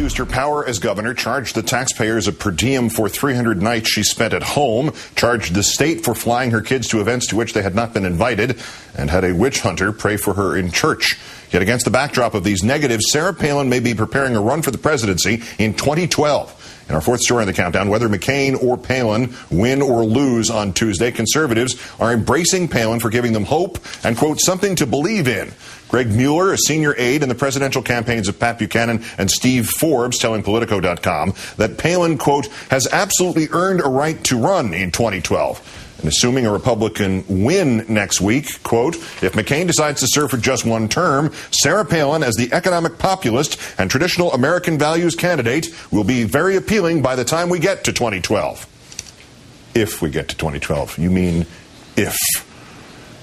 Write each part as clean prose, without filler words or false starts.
used her power as governor, charged the taxpayers a per diem for 300 nights she spent at home, charged the state for flying her kids to events to which they had not been invited, and had a witch hunter pray for her in church. Yet against the backdrop of these negatives, Sarah Palin may be preparing a run for the presidency in 2012. In our fourth story in the countdown, whether McCain or Palin win or lose on Tuesday, conservatives are embracing Palin for giving them hope and, quote, something to believe in. Greg Mueller, a senior aide in the presidential campaigns of Pat Buchanan and Steve Forbes, telling Politico.com that Palin, quote, has absolutely earned a right to run in 2012. And assuming a Republican win next week, quote, if McCain decides to serve for just one term, Sarah Palin, as the economic populist and traditional American values candidate, will be very appealing by the time we get to 2012. If we get to 2012. You mean if.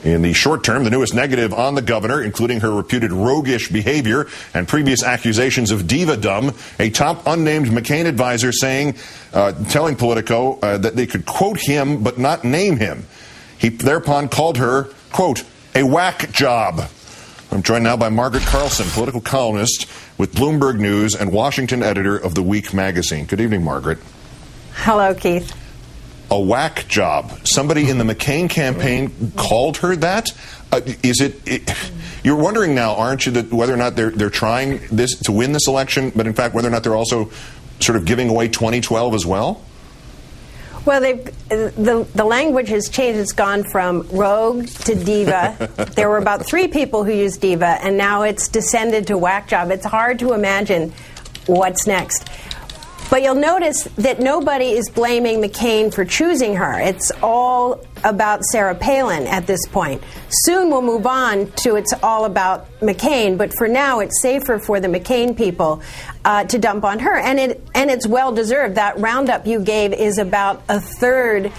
In the short term, the newest negative on the governor, including her reputed roguish behavior and previous accusations of diva-dom, a top unnamed McCain advisor telling Politico that they could quote him but not name him. He thereupon called her, quote, a whack job. I'm joined now by Margaret Carlson, political columnist with Bloomberg News and Washington editor of The Week magazine. Good evening, Margaret. Hello, Keith. A whack job. Somebody in the McCain campaign called her that? You're wondering now, aren't you, that whether or not they're trying this to win this election, but in fact whether or not they're also sort of giving away 2012 as well? Well, the language has changed. It's gone from rogue to diva. There were about 3 people who used diva, and now it's descended to whack job. It's hard to imagine what's next. But you'll notice that nobody is blaming McCain for choosing her. It's all about Sarah Palin at this point. Soon we'll move on to it's all about McCain, but for now it's safer for the McCain people to dump on her. And it's well deserved. That roundup you gave is about a third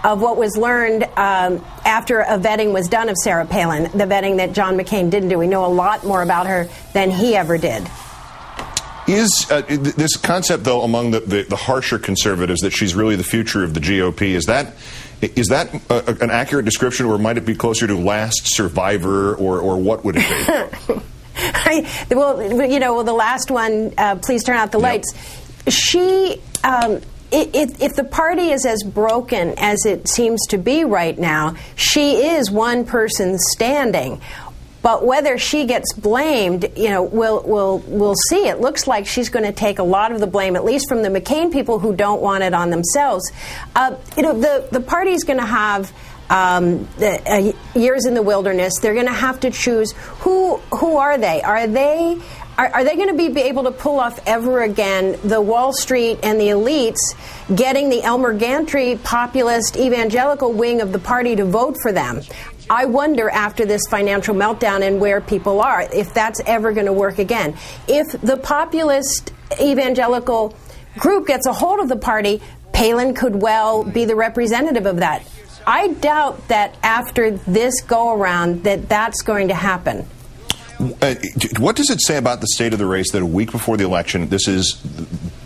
of what was learned after a vetting was done of Sarah Palin, the vetting that John McCain didn't do. We know a lot more about her than he ever did. Is this concept, though, among the harsher conservatives that she's really the future of the GOP, is that an accurate description, or might it be closer to last survivor, or what would it be? The last one, please turn out the lights. She, if the party is as broken as it seems to be right now, she is one person standing. But whether she gets blamed, we'll see. It looks like she's going to take a lot of the blame, at least from the McCain people who don't want it on themselves. The party's going to have years in the wilderness. They're going to have to choose who are they? Are they going to be able to pull off ever again the Wall Street and the elites getting the Elmer Gantry populist evangelical wing of the party to vote for them? I wonder, after this financial meltdown and where people are, if that's ever going to work again. If the populist evangelical group gets a hold of the party, Palin could well be the representative of that. I doubt that after this go-around that that's going to happen. What does it say about the state of the race that a week before the election, this is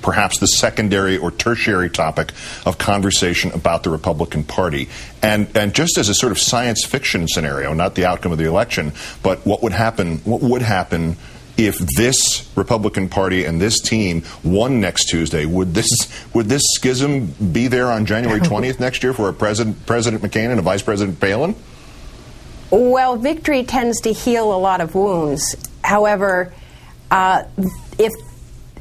perhaps the secondary or tertiary topic of conversation about the Republican Party? And just as a sort of science fiction scenario, not the outcome of the election, but what would happen if this Republican Party and this team won next Tuesday? Would this schism be there on January 20th next year for a President McCain and a Vice President Palin? Well, victory tends to heal a lot of wounds. However, if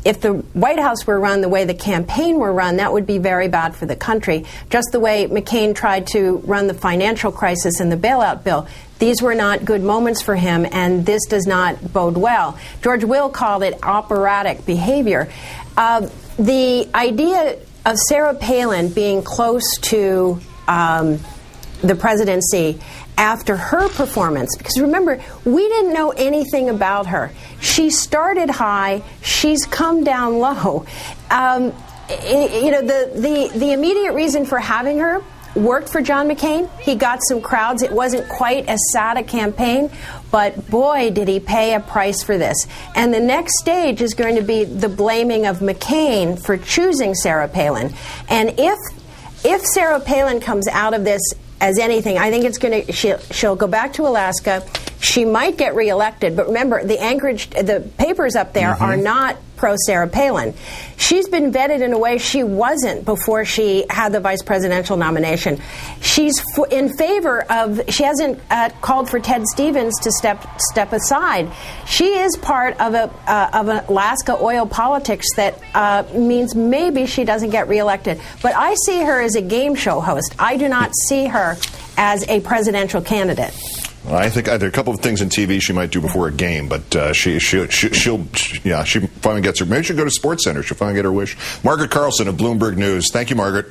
the White House were run the way the campaign were run, that would be very bad for the country. Just the way McCain tried to run the financial crisis and the bailout bill. These were not good moments for him, and this does not bode well. George Will called it operatic behavior. The idea of Sarah Palin being close to the presidency after her performance, because remember, we didn't know anything about her. She started high, she's come down low. The immediate reason for having her worked for John McCain. He got some crowds. It wasn't quite as sad a campaign, but boy, did he pay a price for this. And the next stage is going to be the blaming of McCain for choosing Sarah Palin. And if Sarah Palin comes out of this as anything, I think it's going to. She'll go back to Alaska. She might get reelected, but remember, the Anchorage, the papers up there are not pro-Sarah Palin. She's been vetted in a way she wasn't before she had the vice presidential nomination. She's in favor of, she hasn't called for Ted Stevens to step aside. She is part of an Alaska oil politics that means maybe she doesn't get reelected. But I see her as a game show host. I do not see her as a presidential candidate. I think there are a couple of things in TV she might do before a game, but she finally gets her. Maybe she'll go to SportsCenter. She'll finally get her wish. Margaret Carlson of Bloomberg News. Thank you, Margaret.